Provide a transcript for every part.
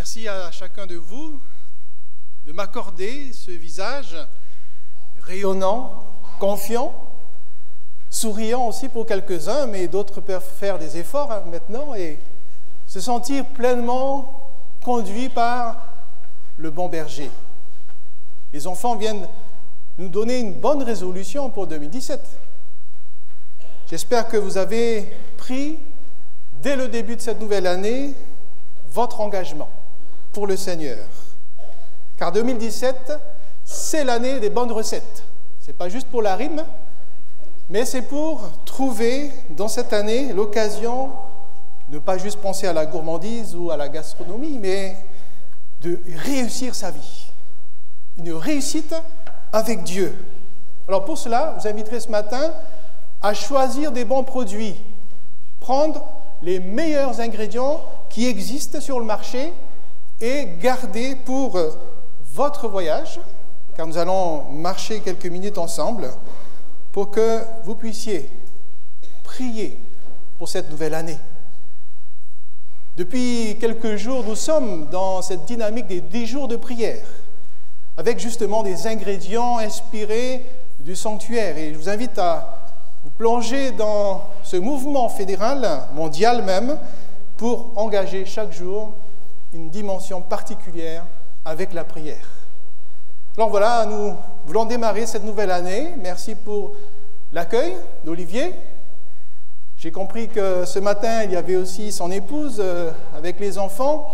Merci à chacun de vous de m'accorder ce visage rayonnant, confiant, souriant aussi pour quelques-uns, mais d'autres peuvent faire des efforts maintenant et se sentir pleinement conduits par le bon berger. Les enfants viennent nous donner une bonne résolution pour 2017. J'espère que vous avez pris, dès le début de cette nouvelle année, votre engagement pour le Seigneur. Car 2017, c'est l'année des bonnes recettes. Ce n'est pas juste pour la rime, mais c'est pour trouver dans cette année l'occasion de ne pas juste penser à la gourmandise ou à la gastronomie, mais de réussir sa vie. Une réussite avec Dieu. Alors pour cela, je vous inviterai ce matin à choisir des bons produits, prendre les meilleurs ingrédients qui existent sur le marché et garder pour votre voyage, car nous allons marcher quelques minutes ensemble, pour que vous puissiez prier pour cette nouvelle année. Depuis quelques jours, nous sommes dans cette dynamique des 10 jours de prière, avec justement des ingrédients inspirés du sanctuaire. Et je vous invite à vous plonger dans ce mouvement fédéral, mondial même, pour engager chaque jour une dimension particulière avec la prière. Alors voilà, nous voulons démarrer cette nouvelle année. Merci pour l'accueil d'Olivier. J'ai compris que ce matin, il y avait aussi son épouse avec les enfants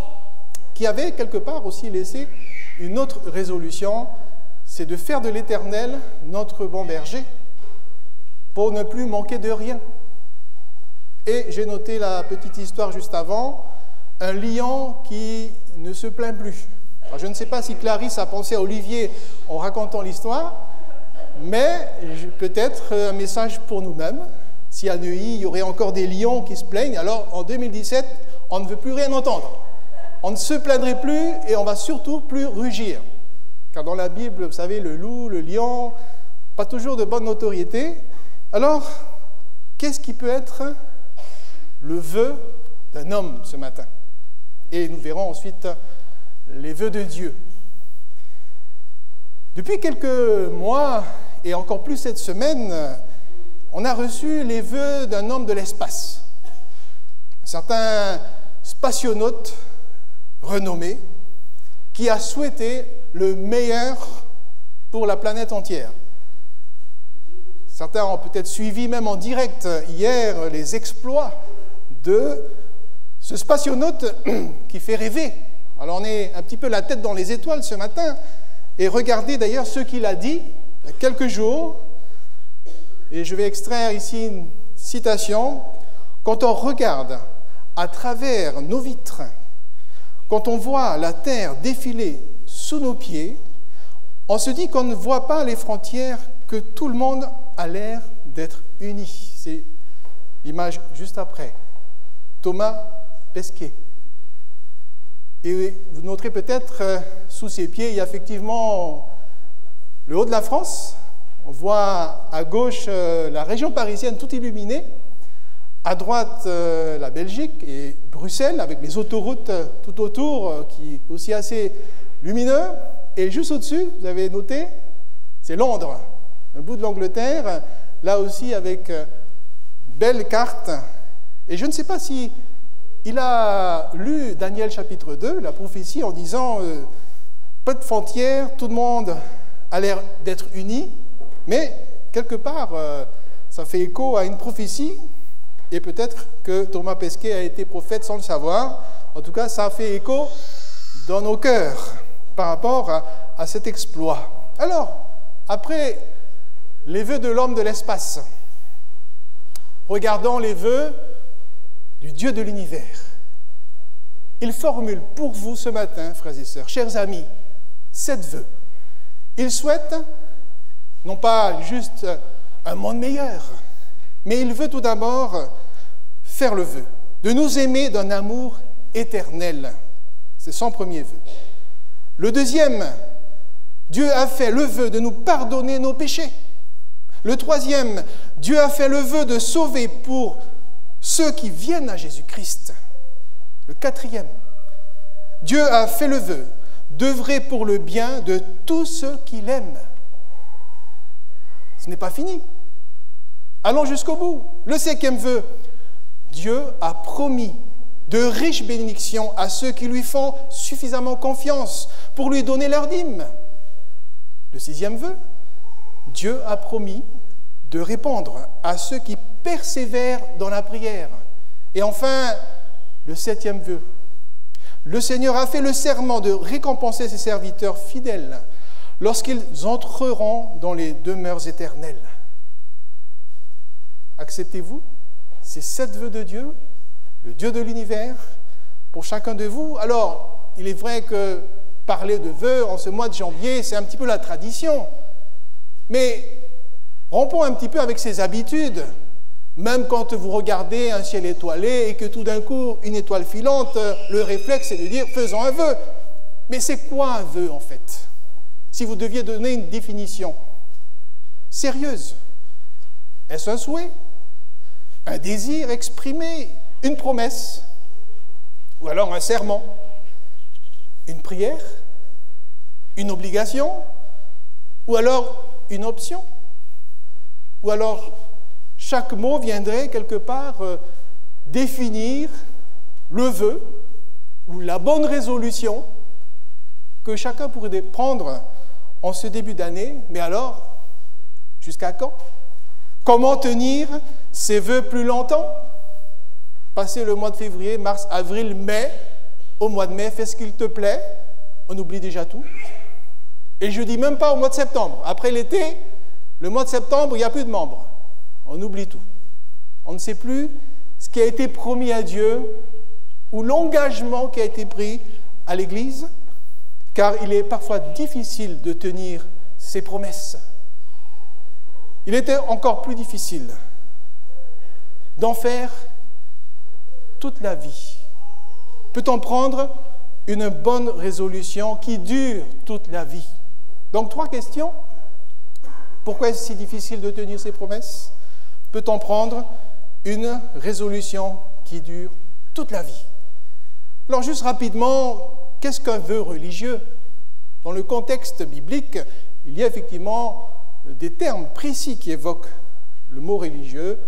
qui avait quelque part aussi laissé une autre résolution, c'est de faire de l'Éternel notre bon berger pour ne plus manquer de rien. Et j'ai noté la petite histoire juste avant, un lion qui ne se plaint plus. Alors, je ne sais pas si Clarisse a pensé à Olivier en racontant l'histoire, mais peut-être un message pour nous-mêmes. Si à Neuilly, il y aurait encore des lions qui se plaignent, alors en 2017, on ne veut plus rien entendre. On ne se plaindrait plus et on va surtout plus rugir. Car dans la Bible, vous savez, le loup, le lion, pas toujours de bonne notoriété. Alors, qu'est-ce qui peut être le vœu d'un homme ce matin? Et nous verrons ensuite les vœux de Dieu. Depuis quelques mois, et encore plus cette semaine, on a reçu les vœux d'un homme de l'espace. Certains spationautes renommé, qui a souhaité le meilleur pour la planète entière. Certains ont peut-être suivi même en direct hier les exploits de ce spationaute qui fait rêver. Alors on est un petit peu la tête dans les étoiles ce matin, et regardez d'ailleurs ce qu'il a dit il y a quelques jours, et je vais extraire ici une citation. « Quand on regarde à travers nos vitres, quand on voit la terre défiler sous nos pieds, on se dit qu'on ne voit pas les frontières, que tout le monde a l'air d'être uni. » C'est l'image juste après. Thomas Pesquet. Et vous noterez peut-être sous ses pieds, il y a effectivement le haut de la France. On voit à gauche la région parisienne tout illuminée. À droite, la Belgique et Bruxelles, avec les autoroutes tout autour, qui est aussi assez lumineux. Et juste au-dessus, vous avez noté, c'est Londres, un bout de l'Angleterre, là aussi avec belle carte. Et je ne sais pas si il a lu Daniel chapitre 2, la prophétie, en disant pas de frontières, tout le monde a l'air d'être uni, mais quelque part, ça fait écho à une prophétie. Et peut-être que Thomas Pesquet a été prophète sans le savoir. En tout cas, ça a fait écho dans nos cœurs par rapport à cet exploit. Alors, après les vœux de l'homme de l'espace, regardons les vœux du Dieu de l'univers. Il formule pour vous ce matin, frères et sœurs, chers amis, 7 vœux. Il souhaite, non pas juste un monde meilleur, mais il veut tout d'abord faire le vœu de nous aimer d'un amour éternel. C'est son premier vœu. Le deuxième, Dieu a fait le vœu de nous pardonner nos péchés. Le troisième, Dieu a fait le vœu de sauver pour ceux qui viennent à Jésus-Christ. Le quatrième, Dieu a fait le vœu d'œuvrer pour le bien de tous ceux qu'il aime. Ce n'est pas fini. Allons jusqu'au bout. Le 5e vœu, Dieu a promis de riches bénédictions à ceux qui lui font suffisamment confiance pour lui donner leur dîme. Le 6e vœu, Dieu a promis de répondre à ceux qui persévèrent dans la prière. Et enfin, le 7e vœu, le Seigneur a fait le serment de récompenser ses serviteurs fidèles lorsqu'ils entreront dans les demeures éternelles. Acceptez-vous ces 7 vœux de Dieu, le Dieu de l'univers, pour chacun de vous? Alors, il est vrai que parler de vœux en ce mois de janvier, c'est un petit peu la tradition. Mais rompons un petit peu avec ces habitudes. Même quand vous regardez un ciel étoilé et que tout d'un coup, une étoile filante, le réflexe est de dire « faisons un vœu ». Mais c'est quoi un vœu en fait? Si vous deviez donner une définition sérieuse, est-ce un souhait? Un désir exprimé? Une promesse? Ou alors un serment? Une prière? Une obligation? Ou alors une option? Ou alors chaque mot viendrait quelque part définir le vœu ou la bonne résolution que chacun pourrait prendre en ce début d'année. Mais alors, jusqu'à quand? Comment tenir ces vœux plus longtemps? Passer le mois de février, mars, avril, mai, au mois de mai, fais ce qu'il te plaît, on oublie déjà tout. Et je ne dis même pas au mois de septembre. Après l'été, le mois de septembre, il n'y a plus de membres. On oublie tout. On ne sait plus ce qui a été promis à Dieu ou l'engagement qui a été pris à l'Église, car il est parfois difficile de tenir ses promesses. Il était encore plus difficile d'en faire toute la vie. Peut-on prendre une bonne résolution qui dure toute la vie? Donc, 3 questions. Pourquoi est-ce si difficile de tenir ses promesses? Peut-on prendre une résolution qui dure toute la vie? Alors, juste rapidement, qu'est-ce qu'un vœu religieux? Dans le contexte biblique, il y a effectivement des termes précis qui évoquent le mot religieux,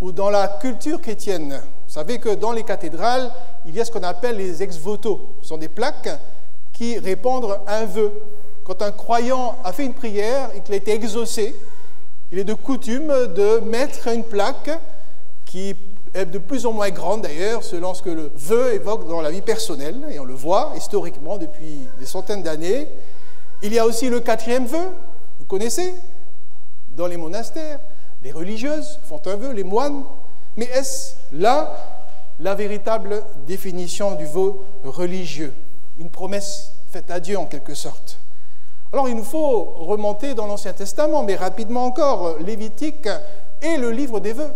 ou dans la culture chrétienne. Vous savez que dans les cathédrales, il y a ce qu'on appelle les ex-voto. Ce sont des plaques qui répondent à un vœu. Quand un croyant a fait une prière et qu'il a été exaucé, il est de coutume de mettre une plaque qui est de plus en moins grande d'ailleurs, selon ce que le vœu évoque dans la vie personnelle, et on le voit historiquement depuis des centaines d'années. Il y a aussi le 4e vœu, vous connaissez, dans les monastères. Les religieuses font un vœu, les moines. Mais est-ce là la véritable définition du vœu religieux? Une promesse faite à Dieu en quelque sorte. Alors il nous faut remonter dans l'Ancien Testament, mais rapidement encore, Lévitique et le livre des vœux.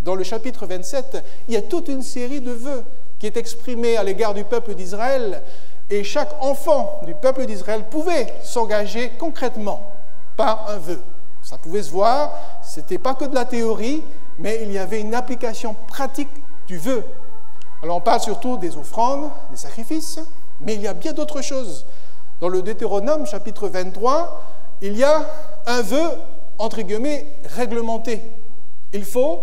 Dans le chapitre 27, il y a toute une série de vœux qui est exprimée à l'égard du peuple d'Israël, et chaque enfant du peuple d'Israël pouvait s'engager concrètement par un vœu. Ça pouvait se voir, ce n'était pas que de la théorie, mais il y avait une application pratique du vœu. Alors on parle surtout des offrandes, des sacrifices, mais il y a bien d'autres choses. Dans le Deutéronome, chapitre 23, il y a un vœu, entre guillemets, réglementé. Il faut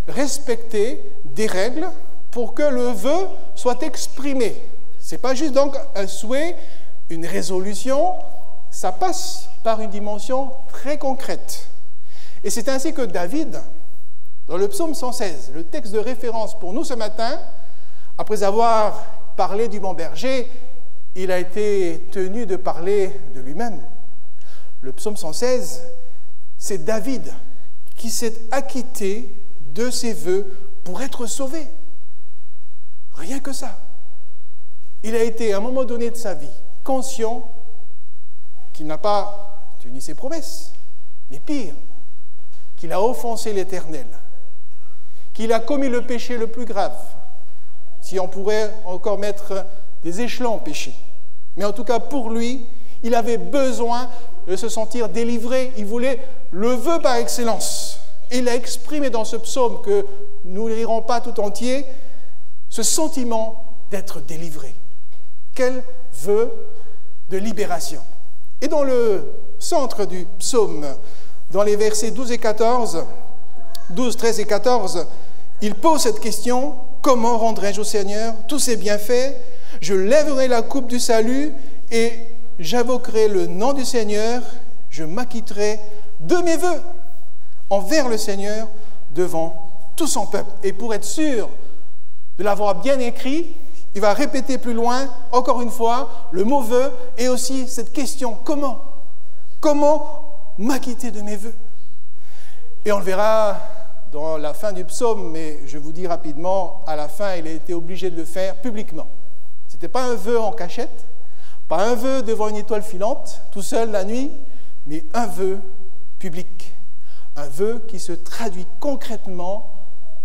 respecter des règles pour que le vœu soit exprimé. Ce n'est pas juste donc un souhait, une résolution, ça passe par une dimension très concrète. Et c'est ainsi que David, dans le psaume 116, le texte de référence pour nous ce matin, après avoir parlé du bon berger, il a été tenu de parler de lui-même. Le psaume 116, c'est David qui s'est acquitté de ses vœux pour être sauvé. Rien que ça. Il a été, à un moment donné de sa vie, conscient qu'il n'a pas tenu ses promesses, mais pire, qu'il a offensé l'Éternel, qu'il a commis le péché le plus grave, si on pourrait encore mettre des échelons au péché. Mais en tout cas, pour lui, il avait besoin de se sentir délivré. Il voulait le vœu par excellence. Et il a exprimé dans ce psaume, que nous ne lirons pas tout entier, ce sentiment d'être délivré. Quel vœu de libération. Et dans le centre du psaume, dans les versets 12 et 14, 12, 13 et 14, il pose cette question: comment rendrai-je au Seigneur tous ses bienfaits? Je lèverai la coupe du salut et j'invoquerai le nom du Seigneur. Je m'acquitterai de mes vœux envers le Seigneur devant tout son peuple. Et pour être sûr de l'avoir bien écrit, il va répéter plus loin, encore une fois, le mot vœu et aussi cette question: comment? Comment m'acquitter de mes vœux? Et on le verra dans la fin du psaume, mais je vous dis rapidement, à la fin, il a été obligé de le faire publiquement. Ce n'était pas un vœu en cachette, pas un vœu devant une étoile filante, tout seul la nuit, mais un vœu public. Un vœu qui se traduit concrètement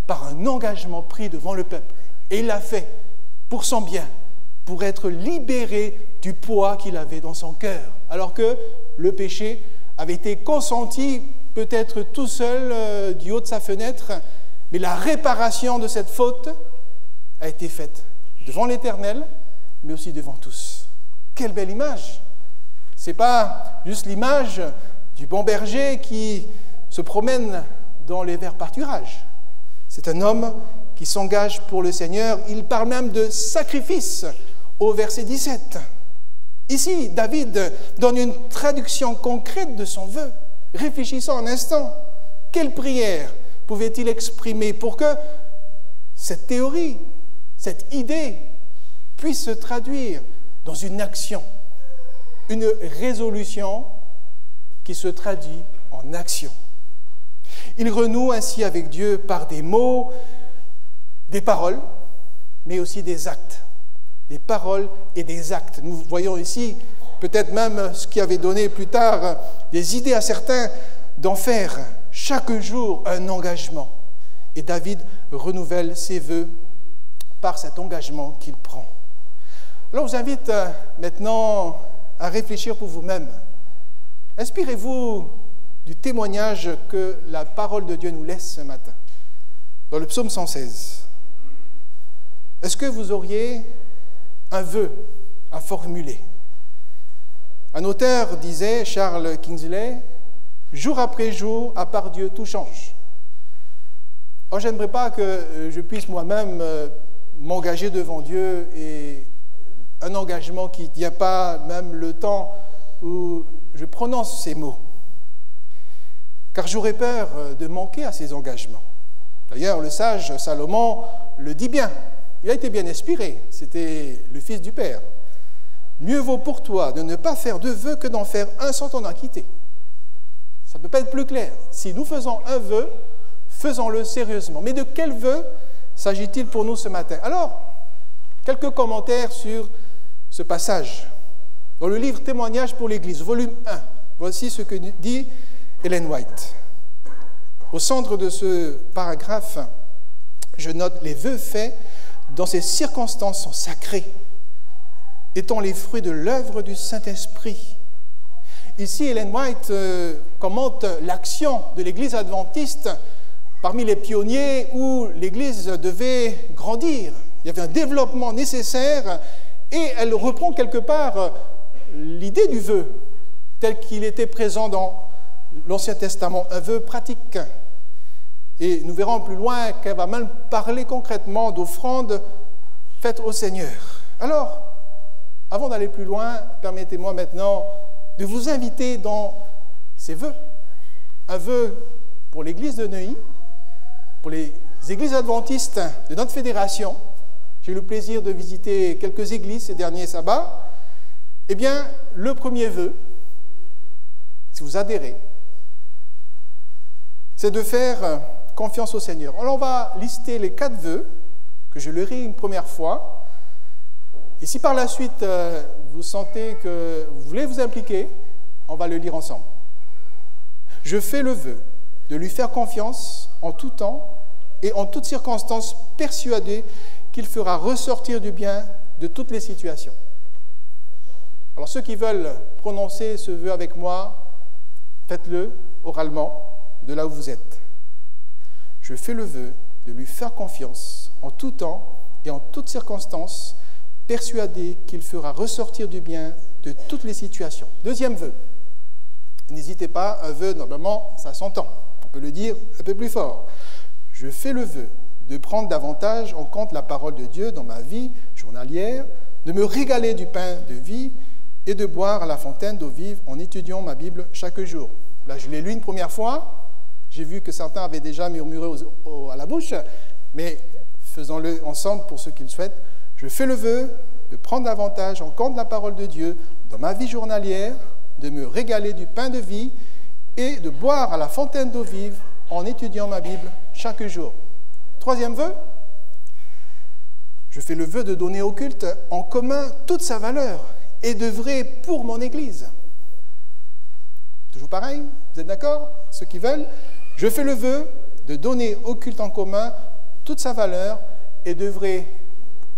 par un engagement pris devant le peuple. Et il l'a fait pour son bien, pour être libéré du poids qu'il avait dans son cœur, alors que le péché avait été consenti peut-être tout seul du haut de sa fenêtre, mais la réparation de cette faute a été faite devant l'Éternel, mais aussi devant tous. Quelle belle image! Ce n'est pas juste l'image du bon berger qui se promène dans les verts pâturages. C'est un homme qui s'engage pour le Seigneur. Il parle même de sacrifice au verset 17. Ici, David donne une traduction concrète de son vœu. Réfléchissons un instant. Quelle prière pouvait-il exprimer pour que cette théorie, cette idée puisse se traduire dans une action, une résolution qui se traduit en action? Il renoue ainsi avec Dieu par des mots, des paroles, mais aussi des actes. Des paroles et des actes. Nous voyons ici peut-être même ce qui avait donné plus tard des idées à certains d'en faire chaque jour un engagement. Et David renouvelle ses vœux par cet engagement qu'il prend. Alors je vous invite maintenant à réfléchir pour vous-même. Inspirez-vous du témoignage que la parole de Dieu nous laisse ce matin, dans le psaume 116. Est-ce que vous auriez un vœu à formuler? Un auteur disait, Charles Kingsley, « Jour après jour, à part Dieu, tout change. » Alors, je n'aimerais pas que je puisse moi-même m'engager devant Dieu, et un engagement qui ne tient pas même le temps où je prononce ces mots. Car j'aurais peur de manquer à ces engagements. D'ailleurs, le sage Salomon le dit bien. Il a été bien inspiré, c'était le fils du Père. Mieux vaut pour toi de ne pas faire de vœux que d'en faire un sans t'en acquitter. Ça ne peut pas être plus clair. Si nous faisons un vœu, faisons-le sérieusement. Mais de quel vœu s'agit-il pour nous ce matin? Alors, quelques commentaires sur ce passage. Dans le livre Témoignages pour l'Église, volume 1, voici ce que dit Ellen White. Au centre de ce paragraphe, je note: les vœux faits dans ces circonstances sont sacrés, étant les fruits de l'œuvre du Saint-Esprit. Ici, Ellen White commente l'action de l'Église adventiste parmi les pionniers où l'Église devait grandir. Il y avait un développement nécessaire et elle reprend quelque part l'idée du vœu tel qu'il était présent dans l'Ancien Testament, un vœu pratique. Et nous verrons plus loin qu'elle va même parler concrètement d'offrandes faites au Seigneur. Alors, avant d'aller plus loin, permettez-moi maintenant de vous inviter dans ces vœux. Un vœu pour l'Église de Neuilly, pour les églises adventistes de notre fédération. J'ai eu le plaisir de visiter quelques églises ces derniers sabbats. Eh bien, le premier vœu, si vous adhérez, c'est de faire confiance au Seigneur. Alors, on va lister les 4 vœux, que je lirai une première fois. Et si par la suite, vous sentez que vous voulez vous impliquer, on va le lire ensemble. Je fais le vœu de lui faire confiance en tout temps et en toutes circonstances, persuadé qu'il fera ressortir du bien de toutes les situations. Alors, ceux qui veulent prononcer ce vœu avec moi, faites-le oralement, de là où vous êtes. Je fais le vœu de lui faire confiance en tout temps et en toutes circonstances, persuadé qu'il fera ressortir du bien de toutes les situations. Deuxième vœu. N'hésitez pas, un vœu, normalement, ça s'entend. On peut le dire un peu plus fort. Je fais le vœu de prendre davantage en compte la parole de Dieu dans ma vie journalière, de me régaler du pain de vie et de boire à la fontaine d'eau vive en étudiant ma Bible chaque jour. Là, je l'ai lu une première fois. J'ai vu que certains avaient déjà murmuré à la bouche, mais faisons-le ensemble pour ceux qui le souhaitent. Je fais le vœu de prendre davantage en compte la parole de Dieu dans ma vie journalière, de me régaler du pain de vie et de boire à la fontaine d'eau vive en étudiant ma Bible chaque jour. Troisième vœu, je fais le vœu de donner au culte en commun toute sa valeur et d'œuvrer pour mon Église. Toujours pareil, vous êtes d'accord? Ceux qui veulent, je fais le vœu de donner au culte en commun toute sa valeur et d'œuvrer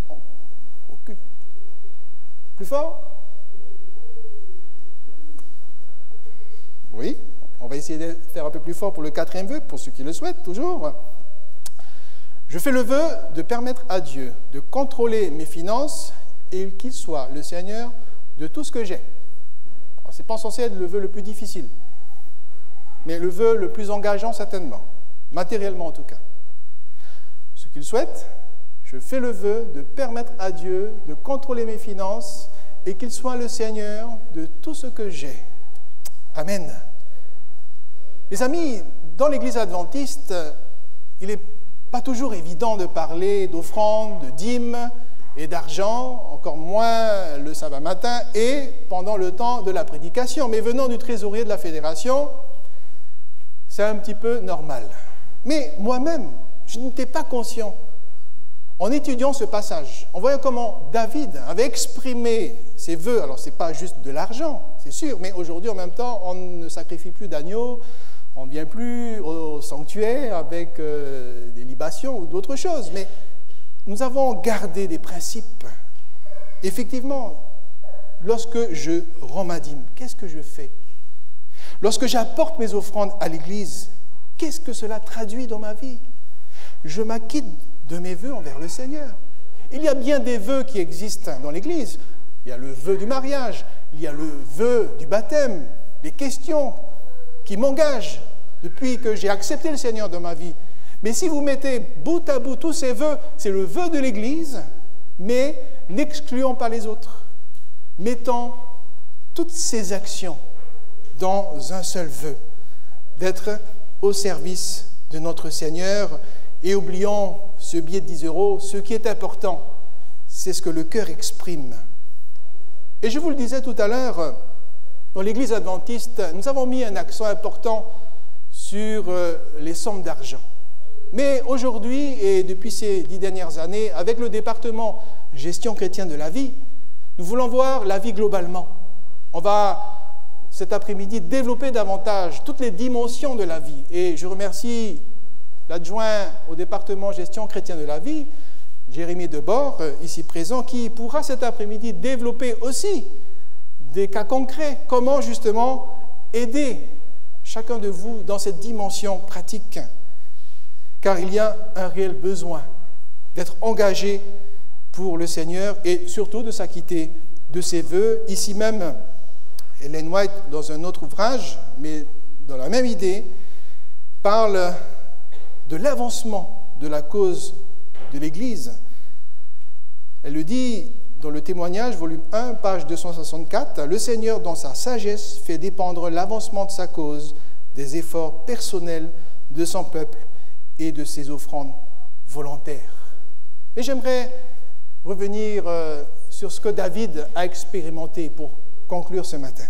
au culte. Plus fort? Oui, on va essayer de faire un peu plus fort pour le quatrième vœu, pour ceux qui le souhaitent, toujours. Je fais le vœu de permettre à Dieu de contrôler mes finances et qu'il soit le Seigneur de tout ce que j'ai. Ce n'est pas censé être le vœu le plus difficile, mais le vœu le plus engageant certainement, matériellement en tout cas. Ceux qui le souhaitent, je fais le vœu de permettre à Dieu de contrôler mes finances et qu'il soit le Seigneur de tout ce que j'ai. Amen. Les amis, dans l'Église adventiste, il n'est pas toujours évident de parler d'offrandes, de dîmes et d'argent, encore moins le sabbat matin et pendant le temps de la prédication. Mais venant du trésorier de la Fédération, c'est un petit peu normal. Mais moi-même, je n'étais pas conscient, en étudiant ce passage, en voyant comment David avait exprimé ses vœux. Alors, ce n'est pas juste de l'argent, c'est sûr, mais aujourd'hui, en même temps, on ne sacrifie plus d'agneaux, on ne vient plus au sanctuaire avec des libations ou d'autres choses. Mais nous avons gardé des principes. Effectivement, lorsque je rends ma dîme, qu'est-ce que je fais? Lorsque j'apporte mes offrandes à l'Église, qu'est-ce que cela traduit dans ma vie? Je m'acquitte de mes vœux envers le Seigneur. Il y a bien des vœux qui existent dans l'Église. Il y a le vœu du mariage, il y a le vœu du baptême, les questions qui m'engagent depuis que j'ai accepté le Seigneur dans ma vie. Mais si vous mettez bout à bout tous ces vœux, c'est le vœu de l'Église, mais n'excluons pas les autres. Mettons toutes ces actions dans un seul vœu, d'être au service de notre Seigneur. Et oublions ce billet de 10 €, ce qui est important, c'est ce que le cœur exprime. Et je vous le disais tout à l'heure, dans l'Église adventiste, nous avons mis un accent important sur les sommes d'argent. Mais aujourd'hui, et depuis ces 10 dernières années, avec le département gestion chrétienne de la vie, nous voulons voir la vie globalement. On va, cet après-midi, développer davantage toutes les dimensions de la vie. Et je remercie l'adjoint au département gestion chrétienne de la vie, Jérémy Debord, ici présent, qui pourra cet après-midi développer aussi des cas concrets, comment justement aider chacun de vous dans cette dimension pratique. Car il y a un réel besoin d'être engagé pour le Seigneur et surtout de s'acquitter de ses vœux. Ici même, Ellen White, dans un autre ouvrage, mais dans la même idée, parle de l'avancement de la cause de l'Église. Elle le dit dans le témoignage, volume 1, page 264, « Le Seigneur, dans sa sagesse, fait dépendre l'avancement de sa cause des efforts personnels de son peuple et de ses offrandes volontaires. » Et j'aimerais revenir sur ce que David a expérimenté pour conclure ce matin.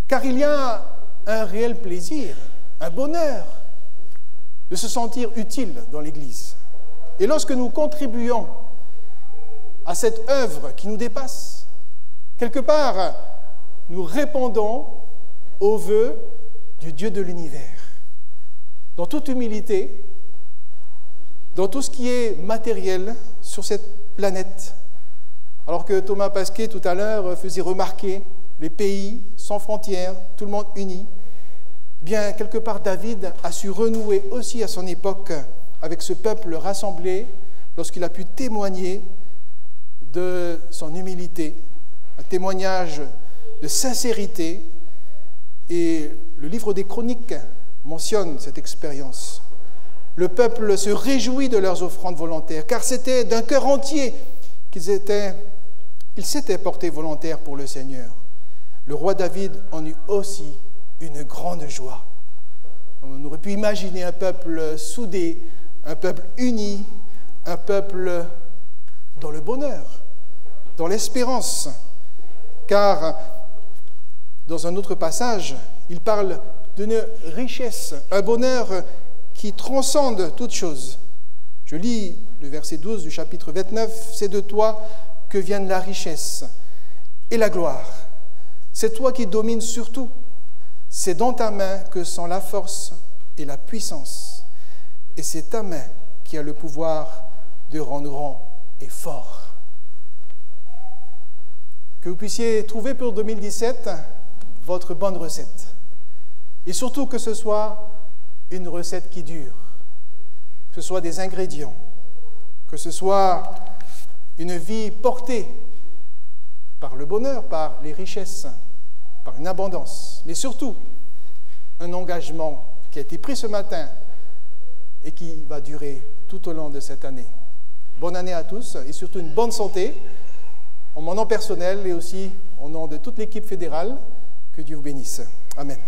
Car il y a un réel plaisir, un bonheur de se sentir utile dans l'Église. Et lorsque nous contribuons à cette œuvre qui nous dépasse, quelque part, nous répondons aux vœux du Dieu de l'univers. Dans toute humilité, dans tout ce qui est matériel sur cette planète. Alors que Thomas Pasquet, tout à l'heure, faisait remarquer les pays sans frontières, tout le monde uni, bien, quelque part, David a su renouer aussi à son époque avec ce peuple rassemblé lorsqu'il a pu témoigner de son humilité, un témoignage de sincérité. Et le livre des Chroniques mentionne cette expérience. Le peuple se réjouit de leurs offrandes volontaires, car c'était d'un cœur entier qu'ils s'étaient portés volontaires pour le Seigneur. Le roi David en eut aussi une grande joie. On aurait pu imaginer un peuple soudé, un peuple uni, un peuple dans le bonheur, dans l'espérance. Car dans un autre passage, il parle d'une richesse, un bonheur qui transcende toute chose. Je lis le verset 12 du chapitre 29, « C'est de toi que viennent la richesse et la gloire. C'est toi qui domines sur tout. C'est dans ta main que sont la force et la puissance. Et c'est ta main qui a le pouvoir de rendre grand et fort. » Que vous puissiez trouver pour 2017 votre bonne recette. Et surtout que ce soit une recette qui dure, que ce soit des ingrédients, que ce soit une vie portée par le bonheur, par les richesses, par une abondance, mais surtout un engagement qui a été pris ce matin et qui va durer tout au long de cette année. Bonne année à tous et surtout une bonne santé, en mon nom personnel et aussi au nom de toute l'équipe fédérale. Que Dieu vous bénisse. Amen.